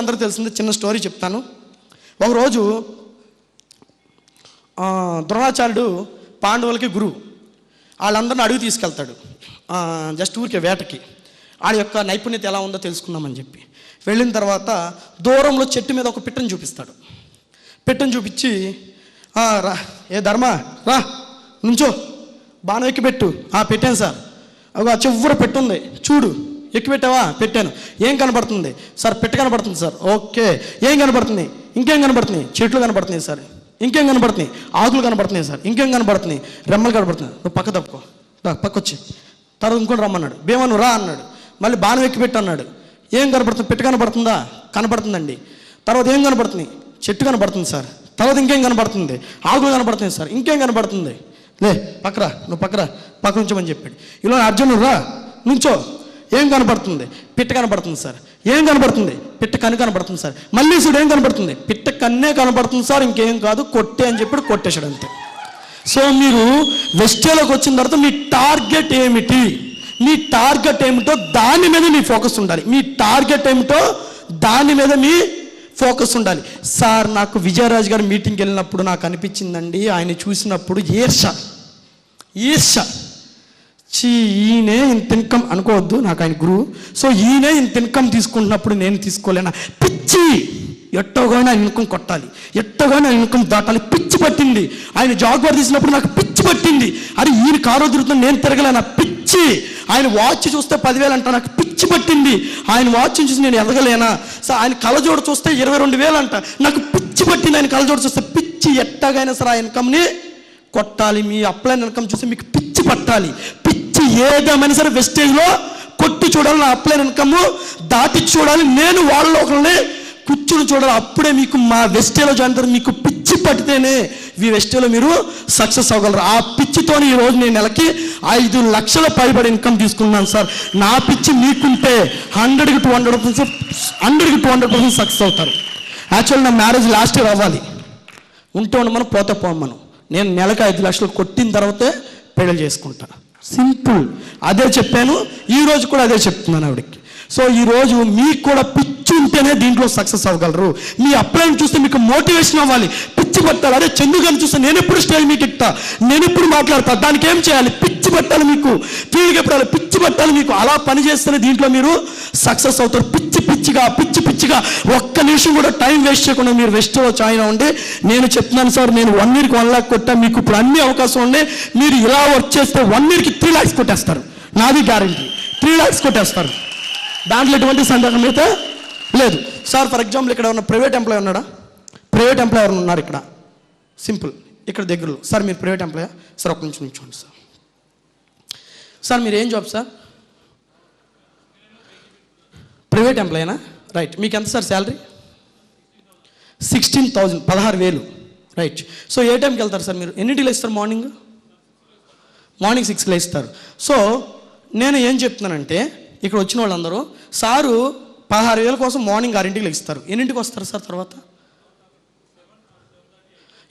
అందరూ తెలిసింది, చిన్న స్టోరీ చెప్తాను. ఒకరోజు ద్రోణాచార్యుడు పాండవులకి గురువు, వాళ్ళందరిని అడుగు తీసుకెళ్తాడు జస్ట్ ఊరికే వేటకి. ఆడి యొక్క నైపుణ్యత ఎలా ఉందో తెలుసుకుందామని చెప్పి వెళ్ళిన తర్వాత దూరంలో చెట్టు మీద ఒక పిట్టను చూపిస్తాడు. పిట్టను చూపించి రా ఏ ధర్మ రా నుంచో, బాణం ఎక్కిపెట్టు. పెట్టాను సార్. ఒక చివర పెట్టుంది చూడు, ఎక్కిపెట్టావా? పెట్టాను. ఏం కనబడుతుంది సార్? పిట్ట కనబడుతుంది సార్. ఓకే, ఏం కనబడుతుంది? ఇంకేం కనబడుతున్నాయి? చెట్లు కనబడుతున్నాయి సార్. ఇంకేం కనబడుతున్నాయి? ఆకులు కనబడుతున్నాయి సార్. ఇంకేం కనబడుతున్నాయి? రెమ్మలు కనబడుతున్నాయి. నువ్వు పక్క తప్పుకో, పక్కొచ్చి. తర్వాత ఇంకోటి రమ్మన్నాడు. భీమా నువ్వు రా అన్నాడు. మళ్ళీ బాణం ఎక్కిపెట్టు అన్నాడు. ఏం కనబడుతుంది? పిట్ట కనబడుతుందా? కనబడుతుందండి. తర్వాత ఏం కనబడుతుంది? చెట్టు కనబడుతుంది సార్. తర్వాత ఇంకేం కనబడుతుంది? ఆకులు కనబడుతుంది సార్. ఇంకేం కనబడుతుంది? లే పక్కరా, నువ్వు పక్కరా, పక్క నుంచోమని చెప్పాడు. ఇలా అర్జునుడు రా నుంచో. ఏం కనబడుతుంది? పిట్ట కనబడుతుంది సార్. ఏం కనబడుతుంది? పిట్ట కన్ను కనబడుతుంది సార్. మళ్ళీ చూడు ఏం కనబడుతుంది? పిట్ట కన్నే కనబడుతుంది సార్, ఇంకేం కాదు, కొట్టే అని చెప్పి కొట్టేశాడు అంతే. సో మీరు వెస్టేలోకి వచ్చిన తర్వాత మీ టార్గెట్ ఏమిటి? మీ టార్గెట్ ఏమిటో దాని మీద మీ ఫోకస్ ఉండాలి. మీ టార్గెట్ ఏమిటో దాని మీద మీ ఫోకస్ ఉండాలి. సార్ నాకు విజయరాజు గారు మీటింగ్కి వెళ్ళినప్పుడు నాకు అనిపించిందండి, ఆయన చూసినప్పుడు ఈర్ష ఈయనే ఇంత ఇన్కమ్ అనుకోవద్దు, నాకు ఆయన గురువు. సో ఈయనే ఇంత ఇన్కమ్ తీసుకుంటున్నప్పుడు నేను తీసుకోలేనా? పిచ్చి, ఎట్టోగానే ఆయన ఇన్కమ్ కొట్టాలి, ఎట్టోగానే ఆయన ఇన్కమ్ దాటాలి. పిచ్చి పట్టింది. ఆయన జాగ్వార్ తీసినప్పుడు నాకు పిచ్చి పట్టింది. అరే ఈయన కారు తిరుగుతున్నా నేను తిరగలేనా? పిచ్చి. ఆయన వాచ్ చూస్తే 10,000 అంట, నాకు పిచ్చి పట్టింది. ఆయన వాచ్ చూసి నేను ఎదగలేనా? సో ఆయన కళ్ళజోడు చూస్తే 22,000 అంట, నాకు పిచ్చి పట్టింది. ఆయన కళ్ళజోడు చూస్తే పిచ్చి. ఎట్టగైనా సరే ఆ ఇన్కమ్ని కొట్టాలి. మీ అప్లైన్ ఇన్కమ్ చూస్తే మీకు పిచ్చి పట్టాలి. పిచ్చి ఏదేమైనా సరే వెస్టేజ్లో కొట్టి చూడాలి. నా అప్లైన్ ఇన్కమ్ దాటి చూడాలి. నేను వాళ్ళలో ఒకరిని కూర్చుని చూడాలి. అప్పుడే మీకు మా వెస్టేలో జాయిన్ అవుతారు. మీకు పిచ్చి పట్టితేనే ఈ వెస్టేలో మీరు సక్సెస్ అవ్వగలరు. ఆ పిచ్చితోని ఈరోజు నేను నెలకి 5 లక్షల పైబడి ఇన్కమ్ తీసుకున్నాను సార్. నా పిచ్చి మీకుంటే 100కి 200% సక్సెస్ అవుతారు. యాక్చువల్ నా మ్యారేజ్ లాస్ట్ ఇయర్ అవ్వాలి. ఉంటే ఉండమని పోతే పోమను. నేను నెలకి 5 లక్షలు కొట్టిన తర్వాతే పెళ్లి చేసుకుంటాను. సింపుల్. అదే చెప్పాను, ఈరోజు కూడా అదే చెప్తున్నాను ఆవిడకి. సో ఈరోజు మీకు కూడా పిచ్చి ఉంటేనే దీంట్లో సక్సెస్ అవ్వగలరు. మీ అప్లైని చూస్తే మీకు మోటివేషన్ అవ్వాలి, పిచ్చి పట్టాలి. అదే చందు గారిని చూస్తే నేను ఎప్పుడు స్టేజ్ మీకు ఎక్కుతా, నేను ఎప్పుడు మాట్లాడతా, దానికి ఏం చేయాలి? పిచ్చి పట్టాలి. మీకు ఫీల్డ్కి ఎప్పుడు పిచ్చి పట్టాలి. మీకు అలా పని చేస్తేనే దీంట్లో మీరు సక్సెస్ అవుతారు. పిచ్చిగా ఒక్క నిమిషం కూడా టైం వేస్ట్ చేయకుండా మీరు వెస్ట్లో జాయిన్ అవ్వండి. నేను చెప్తున్నాను సార్, నేను 1 yearకి 1 lakh కొట్టా. మీకు ఇప్పుడు అన్ని అవకాశం ఉన్నాయి. మీరు ఇలా వర్క్ చేస్తే 1 yearకి 3 lakhs కొట్టేస్తారు. నాది గ్యారంటీ, 3 lakhs కొట్టేస్తారు. దాంట్లో ఎటువంటి సందేహం అయితే లేదు. సార్ ఫర్ ఎగ్జాంపుల్ ఇక్కడ ఉన్న ప్రైవేట్ ఎంప్లాయీ ఉన్నాడా? ప్రైవేట్ ఎంప్లాయీ ఎవరు ఉన్నారు ఇక్కడ? సింపుల్, ఇక్కడ దగ్గరలో. సార్ మీరు ప్రైవేట్ ఎంప్లాయా? సార్ ఒక్క నిమిషం నిల్చోండి సార్. సార్ మీరు ఏం జాబ్ సార్? ప్రైవేట్ ఎంప్లాయీనా? రైట్. మీకు ఎంత సార్ శాలరీ? 16,000, 16,000. రైట్. సో ఏ టైంకి వెళ్తారు సార్ మీరు? ఎన్నింటికి లేస్తారు? మార్నింగ్ 6కి లేస్తారు. సో నేను ఏం చెప్తున్నానంటే ఇక్కడ వచ్చిన వాళ్ళందరూ సారు 16,000 కోసం మార్నింగ్ 6కి లెగిస్తారు. ఎన్నింటికి వస్తారు సార్? తర్వాత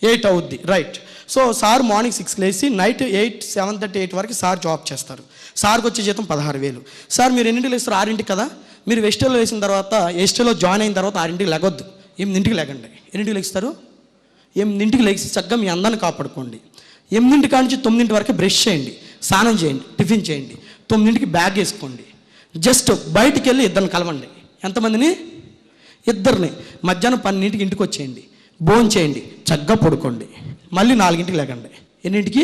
8 అవుద్ది. రైట్. సో సార్ మార్నింగ్ 6కి లేచి నైట్ 7:30, 8 వరకు సార్ జాబ్ చేస్తారు. సార్కి వచ్చే జీతం 16,000. సార్ మీరు ఎన్నింటికి లేస్తారు? 6కి కదా. మీరు వెస్టేలో వేసిన తర్వాత ఎస్టేలో జాయిన్ అయిన తర్వాత 6కి లెగొద్దు, 8కి లెగండి. ఎన్నింటికి లెగిస్తారు? 8కి లెగిసి చక్కగా మీ అందాన్ని కాపాడుకోండి. 8 కాడ నుంచి 9 వరకు బ్రష్ చేయండి, స్నానం చేయండి, టిఫిన్ చేయండి. 9కి బ్యాగ్ వేసుకోండి. జస్ట్ బయటికి వెళ్ళి 2 కలవండి. ఎంతమందిని? 2. మధ్యాహ్నం 12కి ఇంటికి వచ్చేయండి, భోజనం చేయండి, చక్కగా పడుకోండి. మళ్ళీ 4కి లెగండి. ఎన్నింటికి?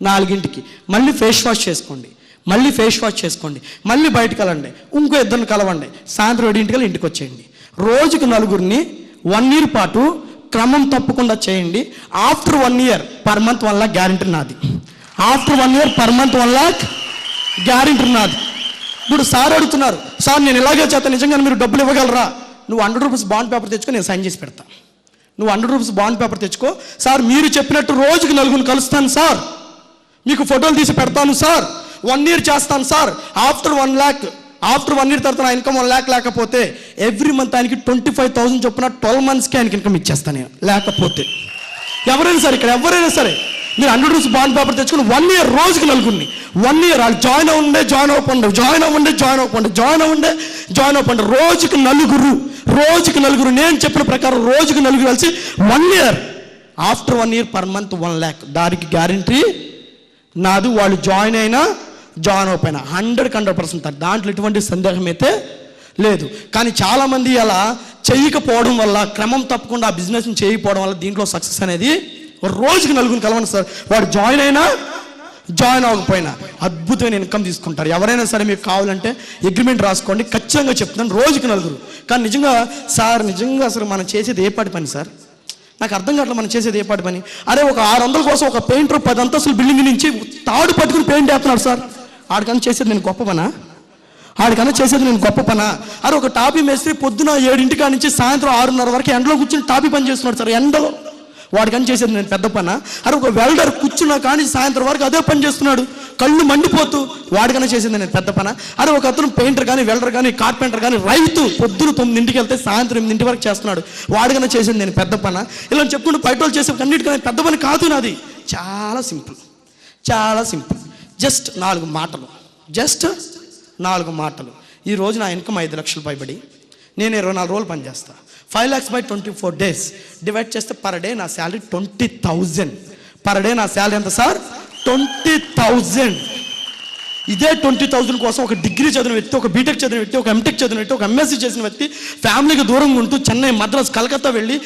4కి. మళ్ళీ ఫేస్ వాష్ చేసుకోండి, మళ్ళీ బయటకు వెళ్ళండి, ఇంకో 2 కలవండి. సాయంత్రం 7కి ఇంటికి వచ్చేయండి. రోజుకి 4 1 year పాటు క్రమం తప్పకుండా చేయండి. After 1 year per month 1 lakh guarantee నాది. After 1 year per month 1 lakh guarantee నాది. ఇప్పుడు సార్ అడుగుతున్నారు, సార్ నేను ఇలాగే చేస్తా, నిజంగా మీరు డబ్బులు ఇవ్వగలరా? నువ్వు 100 రూపీస్ బాండ్ పేపర్ తెచ్చుకో, నేను సైన్ చేసి పెడతా. నువ్వు 100 రూపీస్ బాండ్ పేపర్ తెచ్చుకో. సార్ మీరు చెప్పినట్టు రోజుకి 4 కలుస్తాను సార్, మీకు ఫోటోలు తీసి పెడతాను సార్, 1 year చేస్తాను sir. After 1 lakh, after 1 year తర్వాత నా ఇన్కమ్ 1 lakh లేకపోతే ఎవ్రీ మంత్ ఆయనకి 25,000 చొప్పున 12 monthsకి ఆయనకి ఇన్కమ్ ఇచ్చేస్తాను. లేకపోతే ఎవరైనా సరే, ఇక్కడ ఎవరైనా సరే మీరు 100 రూపీస్ బాండ్ పేపర్ తెచ్చుకుని 1 year రోజుకి 4 1 year వాళ్ళు జాయిన్ అవ్వండి, జాయిన్ అవ్వకండి, జాయిన్ అవ్వండి, జాయిన్ అవ్వకండి, జాయిన్ అవ్వండి. రోజుకి 4 రోజుకి నలుగురు, నేను చెప్పిన ప్రకారం రోజుకి నలుగురు కలిసి 1 year, after 1 year per month 1 lakh. దానికి గ్యారంటీ నాది. వాళ్ళు జాయిన్ అయినా జాయిన్ అయిపోయినా 100% దాంట్లో ఎటువంటి సందేహం అయితే లేదు. కానీ చాలామంది అలా చేయకపోవడం వల్ల, క్రమం తప్పకుండా ఆ బిజినెస్ని చేయకపోవడం వల్ల దీంట్లో సక్సెస్ అనేది రోజుకి నలుగురిని కలవండి సార్. వాడు జాయిన్ అయినా జాయిన్ అవ్వకపోయినా అద్భుతమైన ఇన్కమ్ తీసుకుంటారు. ఎవరైనా సరే మీకు కావాలంటే అగ్రిమెంట్ రాసుకోండి, ఖచ్చితంగా చెప్తున్నాను, రోజుకి నలుగురు. కానీ నిజంగా సార్, నిజంగా అసలు మనం చేసేది ఏ పాటి పని సార్? నాకు అర్థం కావట్లేదు మనం చేసేది ఏ పాటి పని. అరే ఒక 600 కోసం ఒక పెయింటర్ 10 అంతస్తుల బిల్డింగ్ నుంచి తాడు పట్టుకుని పెయింట్ వేస్తున్నాడు సార్. ఆడికన్నా చేసేది నేను గొప్ప పనా? ఆడికన్నా చేసేది నేను గొప్ప పనా? అరే ఒక టాపీ మేస్త్రి పొద్దున 7 నుంచి సాయంత్రం 6:30 వరకు ఎండలో కూర్చొని టాపీ పని చేస్తున్నాడు సార్, ఎండలో. వాడికని చేసేది నేను పెద్ద పనా? అరే ఒక వెల్డర్ కూర్చున్నా కానీ సాయంత్రం వరకు అదే పని చేస్తున్నాడు, కళ్ళు మండిపోతూ, వాడికన్నా చేసేది నేను పెద్ద పనా? అరే ఒక అతను పెయింటర్ కానీ, వెల్డర్ కానీ, కార్పెంటర్ కానీ, రైతు పొద్దున 9 వెళ్తే సాయంత్రం 8 వరకు చేస్తున్నాడు, వాడికన్నా చేసేది నేను పెద్ద పనా? ఇలా చెప్పుకుంటూ బయట చేసే అన్నిటికన్నా పెద్ద పని కాదు నాది. చాలా సింపుల్, చాలా సింపుల్. జస్ట్ 4 మాటలు, జస్ట్ 4 మాటలు. ఈరోజు నా ఇన్కమ్ 5 లక్షలు పైబడి, నేను 24 రోజులు పనిచేస్తాను. 5 lakhs by 24 days డివైడ్ చేస్తే పర్ డే నా శాలరీ 20,000. పర్ డే నా శాలరీ ఎంత సార్? 20,000. ఇదే 20,000 కోసం ఒక డిగ్రీ చదివిన వ్యక్తి, ఒక బీటెక్ చదివిన వ్యక్తి, ఒక ఎంటెక్ చదివిన వ్యక్తి, ఒక ఎంఎస్సీ చేసిన వ్యక్తి ఫ్యామిలీకి దూరంగా ఉంటూ చెన్నై, మద్రాస్, కలకత్తా వెళ్ళి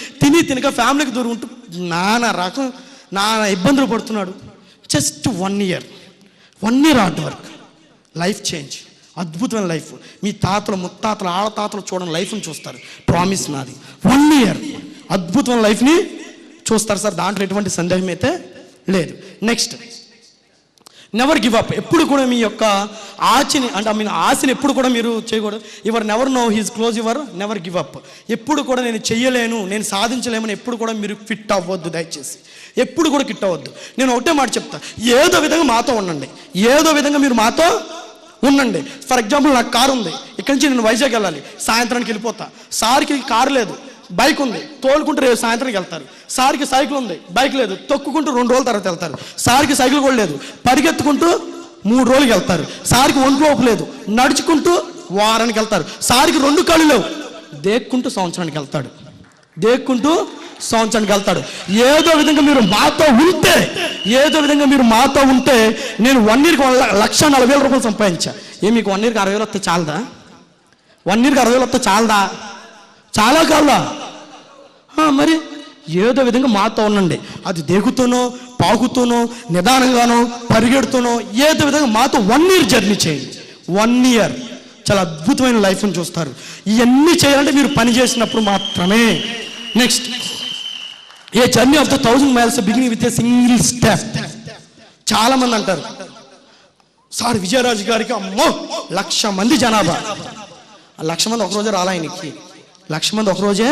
తినక ఫ్యామిలీకి దూరం ఉంటూ నానా ఇబ్బందులు పడుతున్నాడు. Just 1 year hard work, life change, అద్భుతమైన లైఫ్. మీ తాతలు, ముత్తాతలు, ఆడతాతలు చూడని లైఫ్ని చూస్తారు. ప్రామిస్ నాది. 1 year అద్భుతమైన లైఫ్ని చూస్తారు సార్, దాంట్లో ఎటువంటి సందేహం అయితే లేదు. Next, never give up. ఎప్పుడు కూడా మీ యొక్క ఆశని, అంటే మీ ఆశని ఎప్పుడు కూడా మీరు చేయకూడదు. Your never know he's close, your never give up. ఎప్పుడు కూడా నేను చెయ్యలేను, నేను సాధించలేమని ఎప్పుడు కూడా మీరు ఫిట్ అవ్వద్దు. దయచేసి ఎప్పుడు కూడా కిట్ అవ్వద్దు. నేను ఒకటే మాట చెప్తా, ఏదో విధంగా మాతో ఉండండి, ఏదో విధంగా మీరు మాతో ఉండండి. ఫర్ ఎగ్జాంపుల్ నాకు కారు ఉంది, ఇక్కడి నుంచి నేను వైజాగ్ వెళ్ళాలి, సాయంత్రానికి వెళ్ళిపోతా. సార్కి కారు లేదు, బైక్ ఉంది, తోలుకుంటూ రేపు సాయంత్రానికి వెళ్తారు. సార్కి సైకిల్ ఉంది, బైక్ లేదు, తొక్కుకుంటూ 2 రోజుల తర్వాత వెళ్తారు. సార్కి సైకిల్ కూడా లేదు, పరిగెత్తుకుంటూ 3 రోజులకి వెళ్తారు. సార్కి ఒంట్లోపు లేదు, నడుచుకుంటూ వారానికి వెళ్తారు. సార్కి 2 కాళ్ళు లేవు, దేక్కుంటూ సంవత్సరానికి వెళ్తాడు, దేక్కుంటూ సంవత్సరానికి వెళ్తాడు. ఏదో విధంగా మీరు మాతో ఉంటే, ఏదో విధంగా మీరు మాతో ఉంటే, నేను 1 yearకి 1,40,000 రూపాయలు సంపాదించా. మీకు 1 yearకి 60,000 వస్తే చాలదా? 1 yearకి 60,000 వస్తే చాలదా? చాలా కాదా? మరి ఏదో విధంగా మాతో ఉండండి. అది దేగుతూనో, పాకుతూనో, నిదానంగానో, పరిగెడుతూనో, ఏదో విధంగా మాతో 1 year జర్నీ చేయండి. 1 year చాలా అద్భుతమైన లైఫ్ని చూస్తారు. ఇవన్నీ చేయాలంటే మీరు పని చేసినప్పుడు మాత్రమే. Next, A journey of the 1000 miles beginning with a single step. చాలా మంది అంటారు, సార్ విజయరాజు గారికి అమ్మో 1,00,000 మంది జనాభా. 1,00,000 మంది ఒకరోజే రాలా ఆయనకి, 1,00,000 మంది ఒకరోజే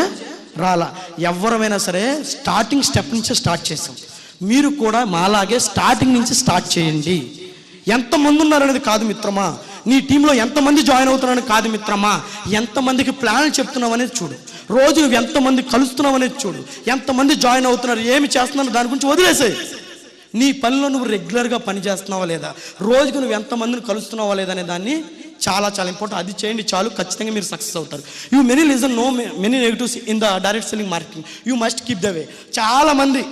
రాలా. ఎవరమైనా సరే స్టార్టింగ్ స్టెప్ నుంచి స్టార్ట్ చేసాం. మీరు కూడా మాలాగే స్టార్టింగ్ నుంచి స్టార్ట్ చేయండి. ఎంతమంది ఉన్నారనేది కాదు మిత్రమా, నీ టీంలో ఎంతమంది జాయిన్ అవుతున్నారని కాదు మిత్రమా, ఎంతమందికి ప్లాన్ చెప్తున్నావు అనేది చూడు. రోజు నువ్వు ఎంతమంది కలుస్తున్నావు అనేది చూడు. ఎంతమంది జాయిన్ అవుతున్నారు, ఏమి చేస్తున్నావు దాని గురించి వదిలేసాయి. నీ పనిలో నువ్వు రెగ్యులర్గా పని చేస్తున్నావా లేదా, రోజుకు నువ్వు ఎంతమందిని కలుస్తున్నావా లేదా అనే దాన్ని చాలా చాలా ఇంపార్టెంట్. అది చేయండి చాలు, ఖచ్చితంగా మీరు సక్సెస్ అవుతారు. You many listen no many negatives in the direct selling marketing, you must keep the way. చాలామంది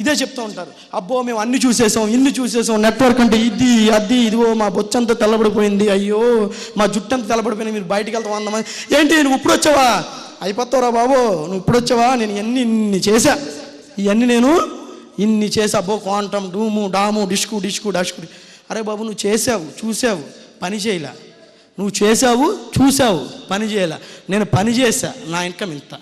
ఇదే చెప్తూ ఉంటారు, అబ్బో మేము అన్ని చూసేసాం, ఇన్ని చూసేసాం, నెట్వర్క్ అంటే ఇది అది, ఇదిగో మా బొచ్చంతా తెల్లబడిపోయింది, అయ్యో మా జుట్టు అంతా తెల్లబడిపోయింది, మీరు బయటికి వెళ్తాం 100 మంది. ఏంటి నువ్వు ఇప్పుడు వచ్చావా? అయిపోతావురా బాబు, నువ్వు ఇప్పుడు వచ్చావా? నేను ఇన్ని చేశా, ఇవన్నీ నేను ఇన్ని చేసా, అబ్బో క్వాంటమ్, డూము, డాము, డిష్కు. అరే బాబు, నువ్వు చేసావు, చూసావు, పని చేయలే. నువ్వు చేసావు, చూసావు, పని చేయలే. నేను పని చేశా, నా ఇన్కమ్ ఇంత.